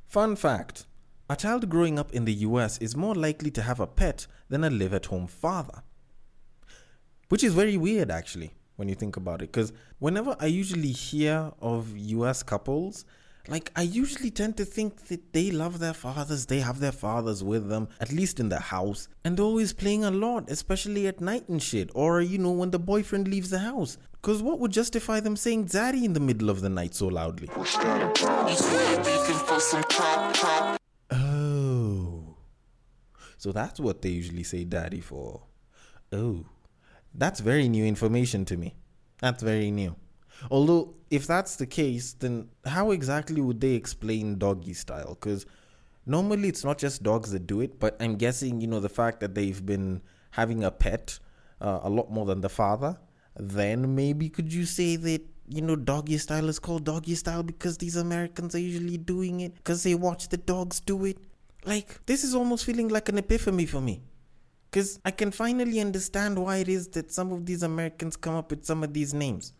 Fun fact, a child growing up in the US is more likely to have a pet than a live-at-home father. Which is very weird actually, when you think about it, because whenever I usually hear of US couples, like, I usually tend to think that they love their fathers, they have their fathers with them, at least in the house, and they're always playing a lot, especially at night and shit, or, when the boyfriend leaves the house. Because what would justify them saying daddy in the middle of the night so loudly? Oh. So that's what they usually say daddy for. Oh. That's very new information to me. That's very new. Although, if that's the case, then how exactly would they explain doggy style? Because normally it's not just dogs that do it, but I'm guessing, the fact that they've been having a pet a lot more than the father, then maybe could you say that, doggy style is called doggy style because these Americans are usually doing it because they watch the dogs do it? Like, this is almost feeling like an epiphany for me. Because I can finally understand why it is that some of these Americans come up with some of these names.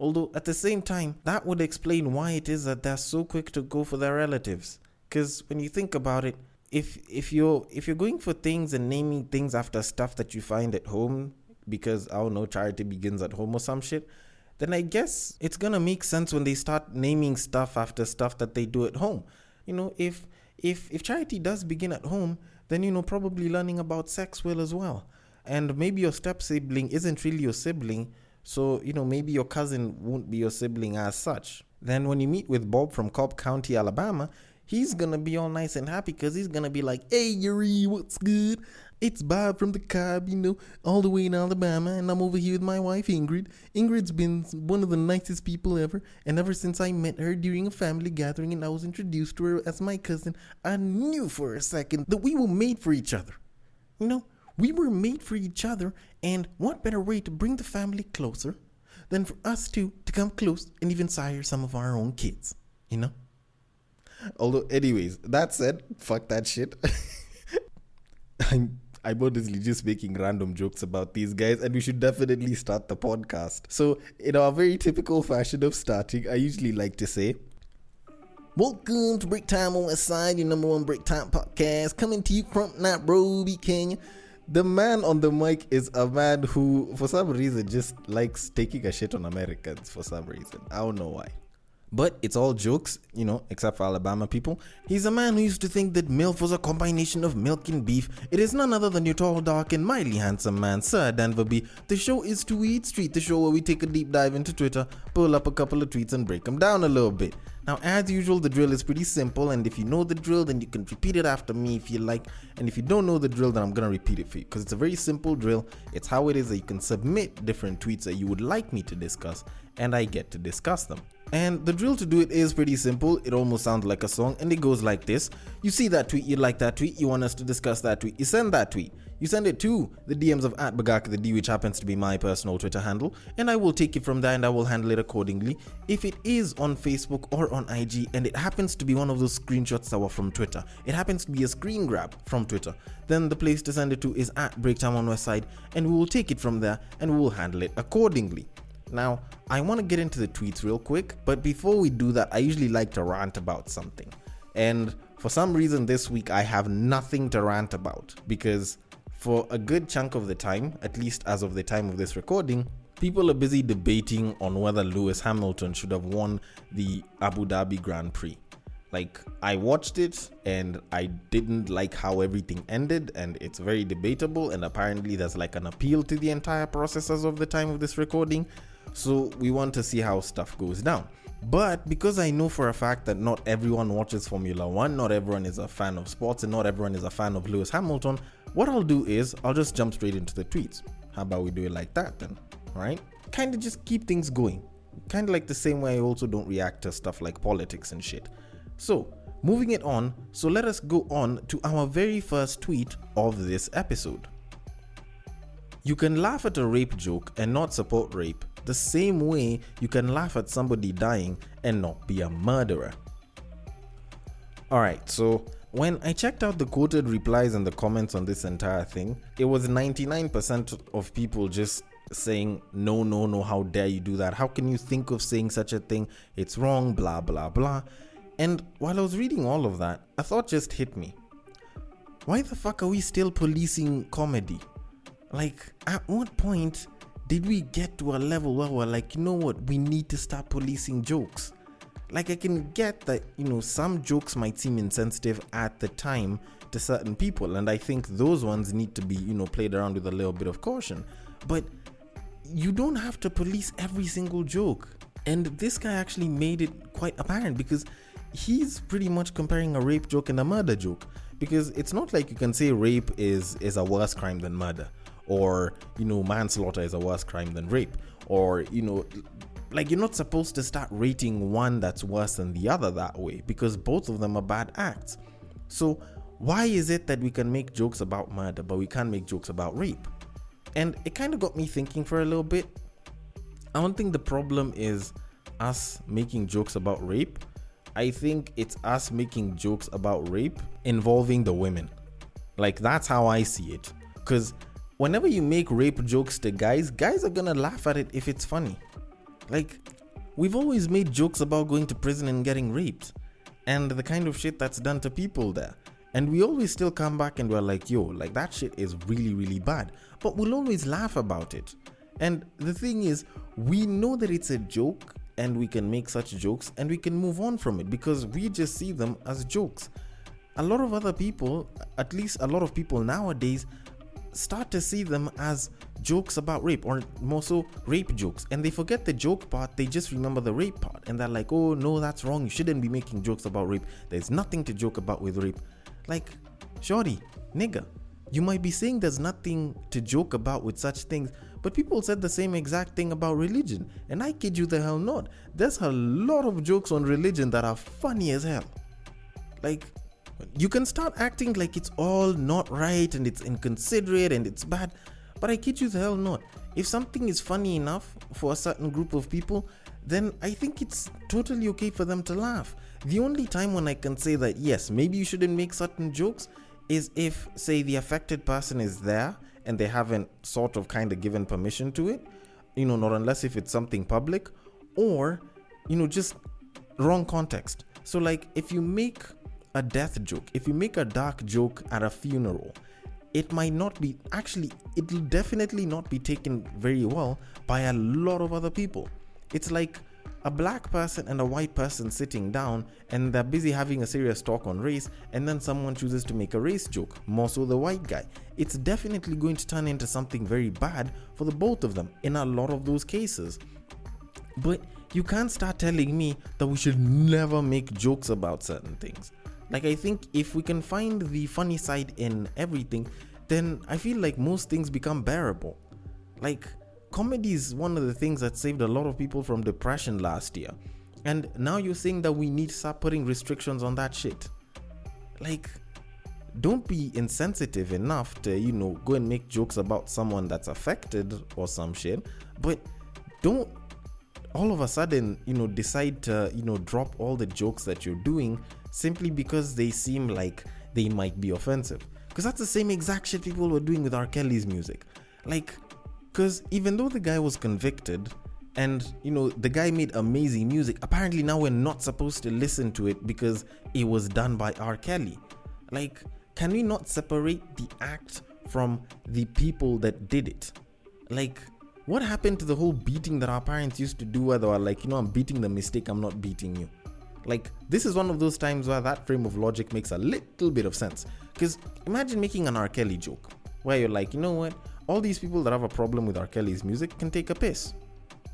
Although, at the same time, that would explain why it is that they're so quick to go for their relatives. Because when you think about it, if you're going for things and naming things after stuff that you find at home, because, I don't know, charity begins at home or some shit, then I guess it's going to make sense when they start naming stuff after stuff that they do at home. If charity does begin at home, then, probably learning about sex will as well. And maybe your step-sibling isn't really your sibling, so, maybe your cousin won't be your sibling as such. Then when you meet with Bob from Cobb County, Alabama, he's going to be all nice and happy because he's going to be like, hey, Yuri, what's good? It's Bob from the Cobb, all the way in Alabama, and I'm over here with my wife, Ingrid. Ingrid's been one of the nicest people ever, and ever since I met her during a family gathering and I was introduced to her as my cousin, I knew for a second that we were made for each other. We were made for each other, and what better way to bring the family closer than for us to come close and even sire some of our own kids, Although, anyways, that said, fuck that shit. I'm honestly just making random jokes about these guys, and we should definitely start the podcast. So, in our very typical fashion of starting, I usually like to say, welcome to Break Time on West Side, your number one break time podcast, coming to you from Nairobi, Kenya. The man on the mic is a man who, for some reason, just likes taking a shit on Americans for some reason. I don't know why. But it's all jokes, except for Alabama people. He's a man who used to think that MILF was a combination of milk and beef. It is none other than your tall, dark, and mildly handsome man, Sir Denver B. The show is Tweetstreet, the show where we take a deep dive into Twitter, pull up a couple of tweets, and break them down a little bit. Now, as usual, the drill is pretty simple, and if you know the drill, then you can repeat it after me if you like. And if you don't know the drill, then I'm gonna repeat it for you, because it's a very simple drill. It's how it is that you can submit different tweets that you would like me to discuss, and I get to discuss them. And the drill to do it is pretty simple. It almost sounds like a song, and it goes like this. You see that tweet, you like that tweet, you want us to discuss that tweet, you send that tweet. You send it to the DMs of @BagakaTheD, which happens to be my personal Twitter handle, and I will take it from there and I will handle it accordingly. If it is on Facebook or on IG and it happens to be one of those screenshots that were from Twitter, it happens to be a screen grab from Twitter, then the place to send it to is @BreakTimeOnWestside, and we will take it from there and we will handle it accordingly. Now, I want to get into the tweets real quick, but before we do that, I usually like to rant about something. And for some reason this week, I have nothing to rant about, because for a good chunk of the time, at least as of the time of this recording, people are busy debating on whether Lewis Hamilton should have won the Abu Dhabi Grand Prix. Like, I watched it and I didn't like how everything ended, and it's very debatable, and apparently there's like an appeal to the entire process as of the time of this recording. So we want to see how stuff goes down. But because I know for a fact that not everyone watches Formula 1, not everyone is a fan of sports, and not everyone is a fan of Lewis Hamilton, what I'll do is I'll just jump straight into the tweets. How about we do it like that then? Alright? Kind of just keep things going. Kind of like the same way I also don't react to stuff like politics and shit. So, moving it on, so let us go on to our very first tweet of this episode. You can laugh at a rape joke and not support rape, the same way you can laugh at somebody dying and not be a murderer. Alright, so when I checked out the quoted replies and the comments on this entire thing, it was 99% of people just saying, no, how dare you do that? How can you think of saying such a thing? It's wrong, blah, blah, blah. And while I was reading all of that, a thought just hit me. Why the fuck are we still policing comedy? Like, at what point did we get to a level where we're like, you know what, we need to start policing jokes? Like, I can get that, some jokes might seem insensitive at the time to certain people, and I think those ones need to be, played around with a little bit of caution. But you don't have to police every single joke. And this guy actually made it quite apparent, because he's pretty much comparing a rape joke and a murder joke. Because it's not like you can say rape is a worse crime than murder, or manslaughter is a worse crime than rape, or like, you're not supposed to start rating one that's worse than the other that way, because both of them are bad acts. So why is it that we can make jokes about murder but we can't make jokes about rape? And it kind of got me thinking for a little bit. I don't think the problem is us making jokes about rape. I think it's us making jokes about rape involving the women. Like, that's how I see it. Because whenever you make rape jokes to guys are gonna laugh at it if it's funny. Like, we've always made jokes about going to prison and getting raped, and the kind of shit that's done to people there. And we always still come back and we're like, yo, like, that shit is really, really bad. But we'll always laugh about it. And the thing is, we know that it's a joke, and we can make such jokes and we can move on from it because we just see them as jokes. A lot of other people, at least a lot of people nowadays, start to see them as jokes about rape, or more so rape jokes, and they forget the joke part. They just remember the rape part, and they're like, oh no, that's wrong, you shouldn't be making jokes about rape, there's nothing to joke about with rape. Like, shorty, nigga, you might be saying there's nothing to joke about with such things, but people said the same exact thing about religion, and I kid you the hell not, there's a lot of jokes on religion that are funny as hell. Like, you can start acting like it's all not right and it's inconsiderate and it's bad, but I kid you the hell not, if something is funny enough for a certain group of people, then I think it's totally okay for them to laugh. The only time when I can say that yes, maybe you shouldn't make certain jokes is if, say, the affected person is there and they haven't sort of kind of given permission to it, not unless if it's something public, or just wrong context. So like, if you make a death joke, if you make a dark joke at a funeral, it might not be, actually it'll definitely not be taken very well by a lot of other people. It's like a black person and a white person sitting down and they're busy having a serious talk on race, and then someone chooses to make a race joke, more so the white guy. It's definitely going to turn into something very bad for the both of them in a lot of those cases. But you can't start telling me that we should never make jokes about certain things. Like, I think if we can find the funny side in everything, then I feel like most things become bearable. Like, comedy is one of the things that saved a lot of people from depression last year. And now you're saying that we need to start putting restrictions on that shit. Like, don't be insensitive enough to, go and make jokes about someone that's affected or some shit. But don't all of a sudden, decide to, drop all the jokes that you're doing simply because they seem like they might be offensive. Because that's the same exact shit people were doing with R. Kelly's music. Like, because even though the guy was convicted and, the guy made amazing music, apparently now we're not supposed to listen to it because it was done by R. Kelly. Like, can we not separate the act from the people that did it? Like, what happened to the whole beating that our parents used to do where they were like, I'm beating the mistake, I'm not beating you? Like, this is one of those times where that frame of logic makes a little bit of sense. Because imagine making an R. Kelly joke where you're like, you know what? All these people that have a problem with R. Kelly's music can take a piss.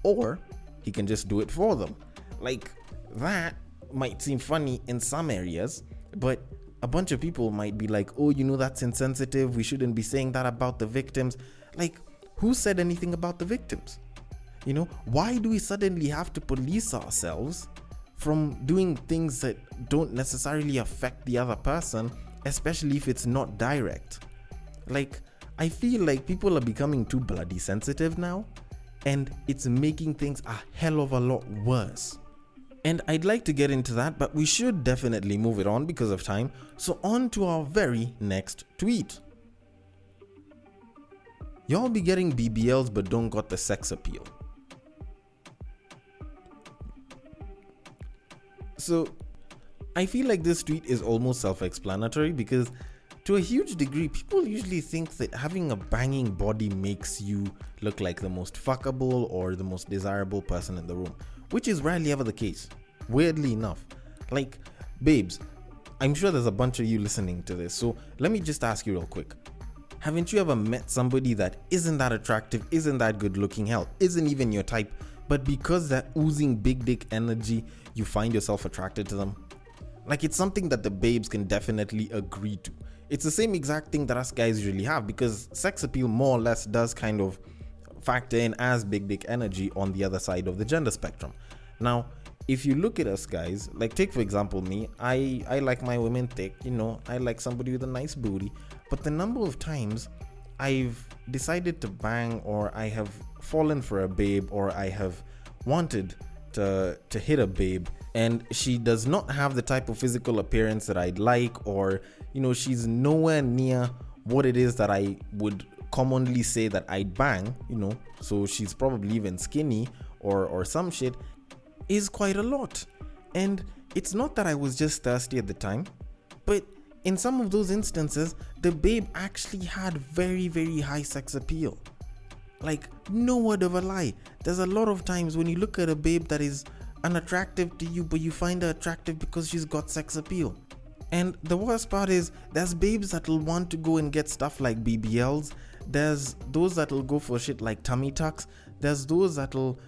Or he can just do it for them. Like, that might seem funny in some areas, but a bunch of people might be like, oh, that's insensitive. We shouldn't be saying that about the victims. Like, who said anything about the victims? Why do we suddenly have to police ourselves from doing things that don't necessarily affect the other person, especially if it's not direct? Like, I feel like people are becoming too bloody sensitive now, and it's making things a hell of a lot worse. And I'd like to get into that, but we should definitely move it on because of time. So on to our very next tweet. Y'all be getting BBLs but don't got the sex appeal. So I feel like this tweet is almost self-explanatory because to a huge degree, people usually think that having a banging body makes you look like the most fuckable or the most desirable person in the room, which is rarely ever the case, weirdly enough. Like, babes, I'm sure there's a bunch of you listening to this, so let me just ask you real quick. Haven't you ever met somebody that isn't that attractive, isn't that good looking, hell, isn't even your type, but because they're oozing big dick energy, you find yourself attracted to them? Like, it's something that the babes can definitely agree to. It's the same exact thing that us guys usually have, because sex appeal more or less does kind of factor in as big dick energy on the other side of the gender spectrum. Now, if you look at us guys, like take for example me, I like my women thick, I like somebody with a nice booty, but the number of times I've decided to bang, or I have fallen for a babe, or I have wanted to hit a babe, and she does not have the type of physical appearance that I'd like, or she's nowhere near what it is that I would commonly say that I'd bang, so she's probably even skinny or some shit, is quite a lot. And it's not that I was just thirsty at the time, but in some of those instances, the babe actually had very, very high sex appeal. Like, no word of a lie. There's a lot of times when you look at a babe that is unattractive to you, but you find her attractive because she's got sex appeal. And the worst part is, there's babes that'll want to go and get stuff like BBLs. There's those that'll go for shit like tummy tucks. There's those that'll,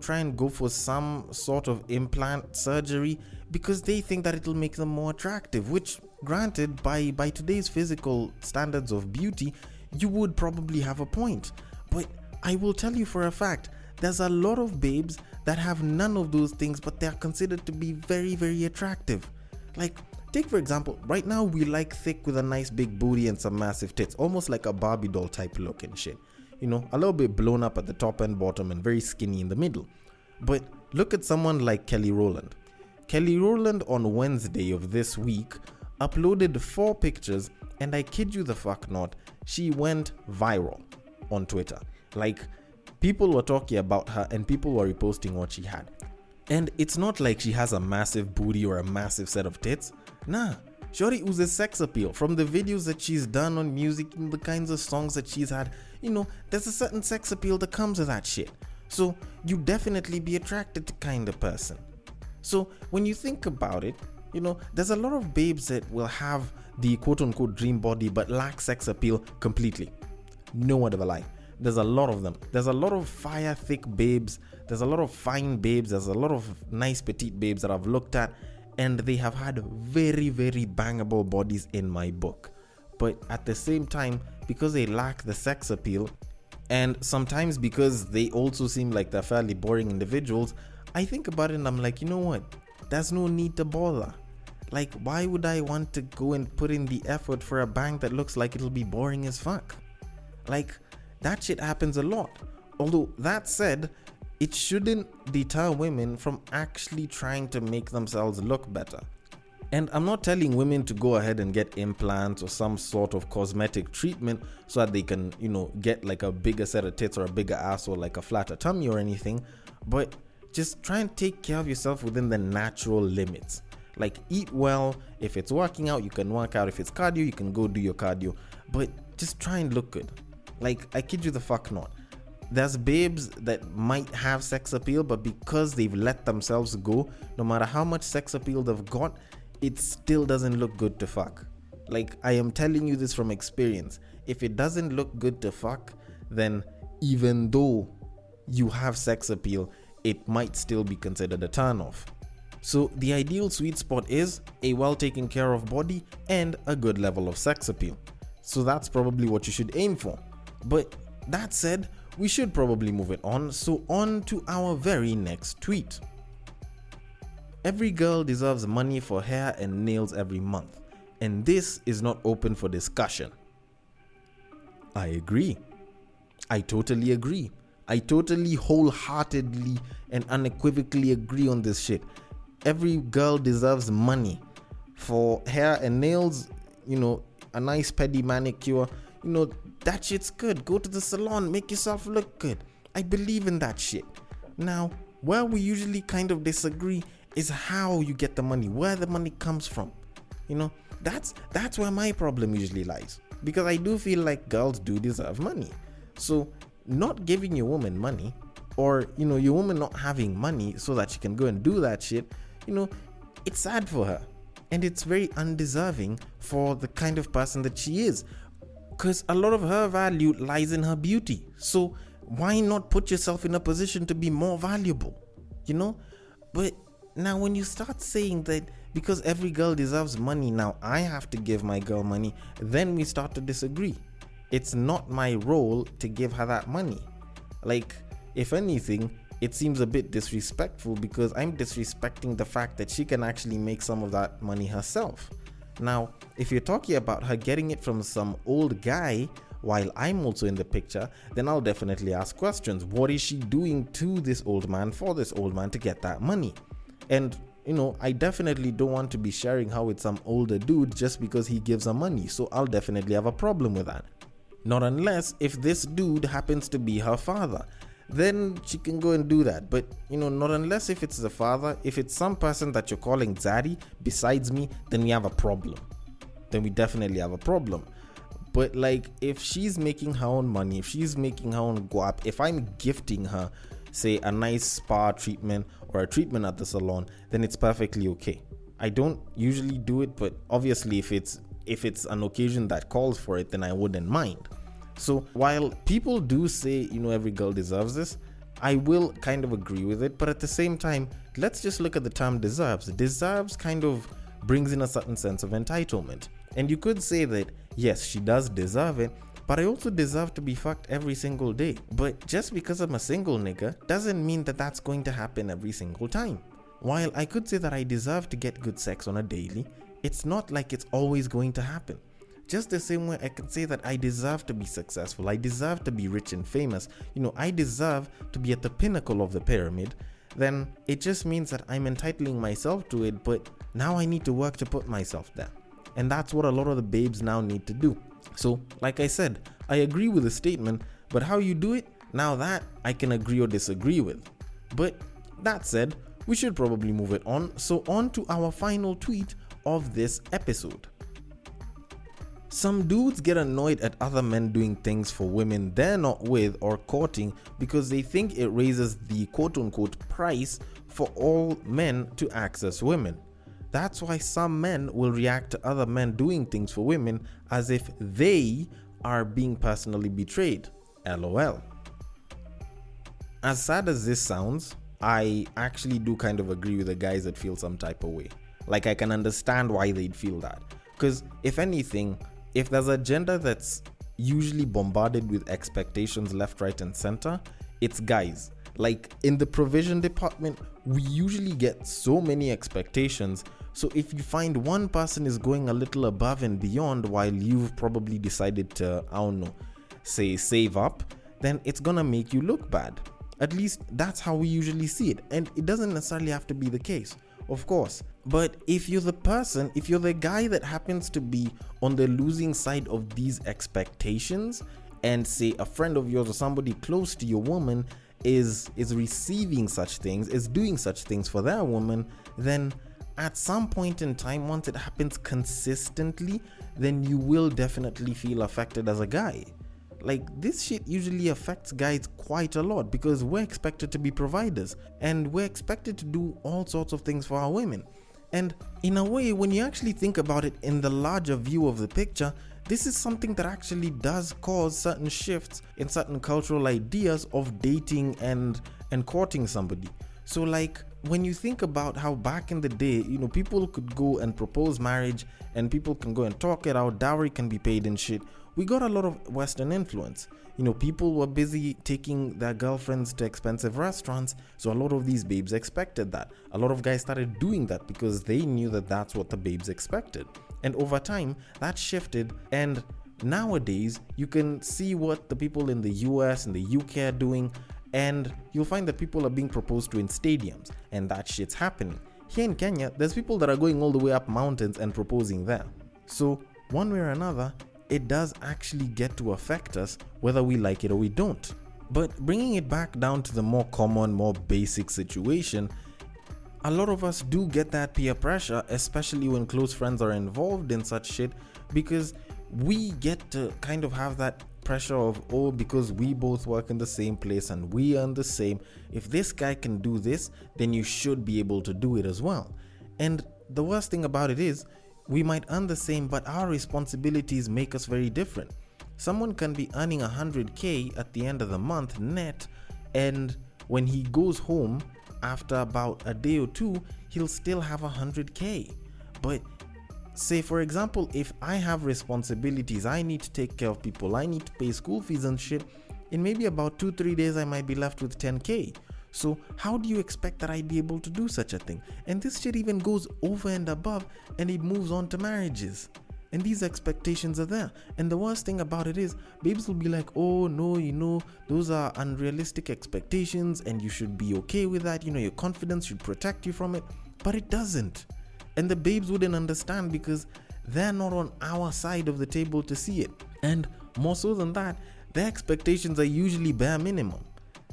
try and go for some sort of implant surgery because they think that it'll make them more attractive, which, granted, by today's physical standards of beauty, you would probably have a point. But I will tell you for a fact, there's a lot of babes that have none of those things, but they're considered to be very, very attractive. Like, take for example, right now we like thick with a nice big booty and some massive tits, almost like a Barbie doll type look and shit. A little bit blown up at the top and bottom and very skinny in the middle. But look at someone like Kelly Rowland. Kelly Rowland on Wednesday of this week uploaded 4 pictures, and I kid you the fuck not, she went viral on Twitter. Like, people were talking about her and people were reposting what she had. And it's not like she has a massive booty or a massive set of tits. Nah, shorty oozes sex appeal. From the videos that she's done on music and the kinds of songs that she's had, there's a certain sex appeal that comes with that shit. So you definitely be attracted to kind of person. So when you think about it, there's a lot of babes that will have the quote-unquote dream body but lack sex appeal completely. No word of a lie. There's a lot of them. There's a lot of fire thick babes. There's a lot of fine babes. There's a lot of nice petite babes that I've looked at, and they have had very, very bangable bodies in my book. But at the same time, because they lack the sex appeal, and sometimes because they also seem like they're fairly boring individuals, I think about it and I'm like, you know what? There's no need to bother. Like, why would I want to go and put in the effort for a bang that looks like it'll be boring as fuck? Like, that shit happens a lot. Although, that said, it shouldn't deter women from actually trying to make themselves look better. And I'm not telling women to go ahead and get implants or some sort of cosmetic treatment so that they can, get like a bigger set of tits or a bigger ass or like a flatter tummy or anything. But just try and take care of yourself within the natural limits. Like, eat well. If it's working out, you can work out. If it's cardio, you can go do your cardio. But just try and look good. Like, I kid you the fuck not. There's babes that might have sex appeal, but because they've let themselves go, no matter how much sex appeal they've got, it still doesn't look good to fuck. Like, I am telling you this from experience. If it doesn't look good to fuck, then even though you have sex appeal, it might still be considered a turn off. So the ideal sweet spot is a well taken care of body and a good level of sex appeal. So that's probably what you should aim for. But that said, we should probably move it on. So on to our very next tweet. Every girl deserves money for hair and nails every month, and this is not open for discussion. I agree. I totally agree. I totally wholeheartedly and unequivocally agree on this shit. Every girl deserves money for hair and nails, a nice pedi manicure, that shit's good. Go to the salon, make yourself look good. I believe in that shit. Now, where we usually kind of disagree is how you get the money, where the money comes from. That's where my problem usually lies, because I do feel like girls do deserve money. So not giving your woman money, or your woman not having money so that she can go and do that shit, it's sad for her, and it's very undeserving for the kind of person that she is, because a lot of her value lies in her beauty. So why not put yourself in a position to be more valuable? But now when you start saying that because every girl deserves money, now I have to give my girl money, then we start to disagree. It's not my role to give her that money. Like, if anything, it seems a bit disrespectful, because I'm disrespecting the fact that she can actually make some of that money herself. Now, if you're talking about her getting it from some old guy while I'm also in the picture, then I'll definitely ask questions. What is she doing to this old man, for this old man, to get that money? And I definitely don't want to be sharing her with some older dude just because he gives her money. So I'll definitely have a problem with that. Not unless if this dude happens to be her father, then she can go and do that. But not unless if it's the father. If it's some person that you're calling Zaddy besides me, then we have a problem. Then we definitely have a problem. But like, if she's making her own money, if she's making her own guap, if I'm gifting her, say, a nice spa treatment or a treatment at the salon, then it's perfectly okay. I don't usually do it, but obviously if it's an occasion that calls for it, then I wouldn't mind. So while people do say, every girl deserves this, I will kind of agree with it. But at the same time, let's just look at the term deserves. Deserves kind of brings in a certain sense of entitlement. And you could say that, yes, she does deserve it, but I also deserve to be fucked every single day. But just because I'm a single nigga doesn't mean that that's going to happen every single time. While I could say that I deserve to get good sex on a daily, it's not like it's always going to happen. Just the same way I can say that I deserve to be successful, I deserve to be rich and famous, I deserve to be at the pinnacle of the pyramid, then it just means that I'm entitling myself to it, but now I need to work to put myself there. And that's what a lot of the babes now need to do. So, like I said, I agree with the statement, but how you do it, now that I can agree or disagree with. But that said, we should probably move it on. So on to our final tweet of this episode. Some dudes get annoyed at other men doing things for women they're not with or courting because they think it raises the quote-unquote price for all men to access women. That's why some men will react to other men doing things for women as if they are being personally betrayed. LOL. As sad as this sounds, I actually do kind of agree with the guys that feel some type of way. Like, I can understand why they'd feel that. Because if anything, if there's a gender that's usually bombarded with expectations left, right, and center, it's guys. Like, in the provision department, we usually get so many expectations. So if you find one person is going a little above and beyond while you've probably decided to, say save up, then it's gonna make you look bad. At least that's how we usually see it. And it doesn't necessarily have to be the case, of course. But if you're the guy that happens to be on the losing side of these expectations, and say a friend of yours or somebody close to your woman is receiving such things, is doing such things for their woman, then at some point in time, once it happens consistently, then you will definitely feel affected as a guy. Like, this shit usually affects guys quite a lot because we're expected to be providers and we're expected to do all sorts of things for our women. And in a way, when you actually think about it in the larger view of the picture, this is something that actually does cause certain shifts in certain cultural ideas of dating and courting somebody. So like, when you think about how back in the day, people could go and propose marriage and people can go and talk it out, dowry can be paid and shit. We got a lot of Western influence. People were busy taking their girlfriends to expensive restaurants, so a lot of these babes expected that. A lot of guys started doing that because they knew that that's what the babes expected. And over time, that shifted, and nowadays, you can see what the people in the US and the UK are doing, and you'll find that people are being proposed to in stadiums, and that shit's happening. Here in Kenya, there's people that are going all the way up mountains and proposing there. So, one way or another, it does actually get to affect us whether we like it or we don't. But bringing it back down to the more common, more basic situation, a lot of us do get that peer pressure, especially when close friends are involved in such shit, because we get to kind of have that pressure of, oh, because we both work in the same place and we earn the same, if this guy can do this, then you should be able to do it as well. And the worst thing about it is, we might earn the same, but our responsibilities make us very different. Someone can be earning 100k at the end of the month net, and when he goes home after about a day or two, he'll still have 100k. But say, for example, if I have responsibilities, I need to take care of people, I need to pay school fees and shit, in maybe about 2-3 days I might be left with 10k. So how do you expect that I'd be able to do such a thing? And this shit even goes over and above, and it moves on to marriages. And these expectations are there. And the worst thing about it is, babes will be like, oh no, those are unrealistic expectations and you should be okay with that. Your confidence should protect you from it. But it doesn't. And the babes wouldn't understand because they're not on our side of the table to see it. And more so than that, their expectations are usually bare minimum.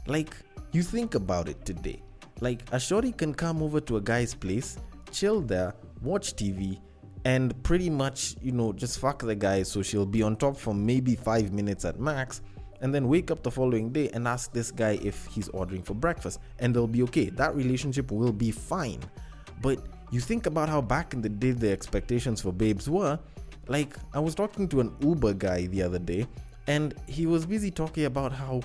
Like, you think about it today. Like, a shorty can come over to a guy's place, chill there, watch TV, and pretty much, just fuck the guy, so she'll be on top for maybe 5 minutes at max, and then wake up the following day and ask this guy if he's ordering for breakfast, and they'll be okay. That relationship will be fine. But you think about how back in the day the expectations for babes were. Like, I was talking to an Uber guy the other day, and he was busy talking about how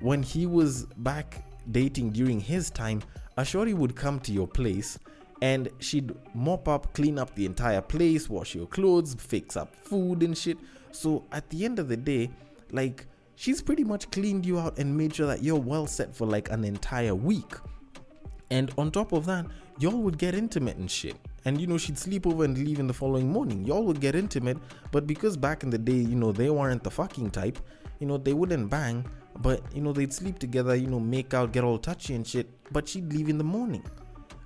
when he was back dating during his time, a shorty would come to your place and she'd mop up, clean up the entire place, wash your clothes, fix up food and shit. So at the end of the day, like, she's pretty much cleaned you out and made sure that you're well set for like an entire week. And on top of that, y'all would get intimate and shit. And she'd sleep over and leave in the following morning. Y'all would get intimate, but because back in the day, they weren't the fucking type, they wouldn't bang, but they'd sleep together, make out, get all touchy and shit, but she'd leave in the morning.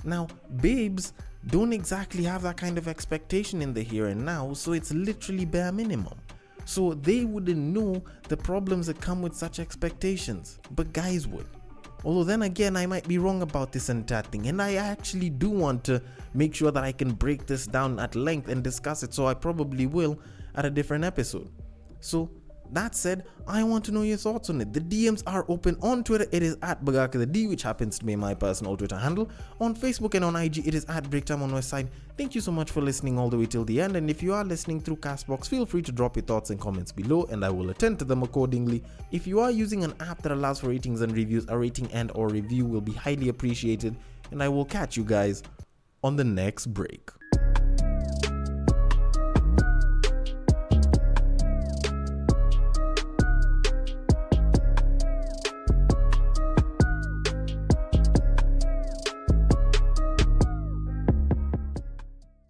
Now, babes don't exactly have that kind of expectation in the here and now, so it's literally bare minimum. So they wouldn't know the problems that come with such expectations, but guys would. Although then again, I might be wrong about this and that thing, and I actually do want to make sure that I can break this down at length and discuss it, so I probably will at a different episode. So that said, I want to know your thoughts on it. The DMs are open on Twitter. It is at BagakaTheD, which happens to be my personal Twitter handle. On Facebook and on IG, it is at Breaktime on Westside. Thank you so much for listening all the way till the end. And if you are listening through Castbox, feel free to drop your thoughts and comments below, and I will attend to them accordingly. If you are using an app that allows for ratings and reviews, a rating and or review will be highly appreciated. And I will catch you guys on the next break.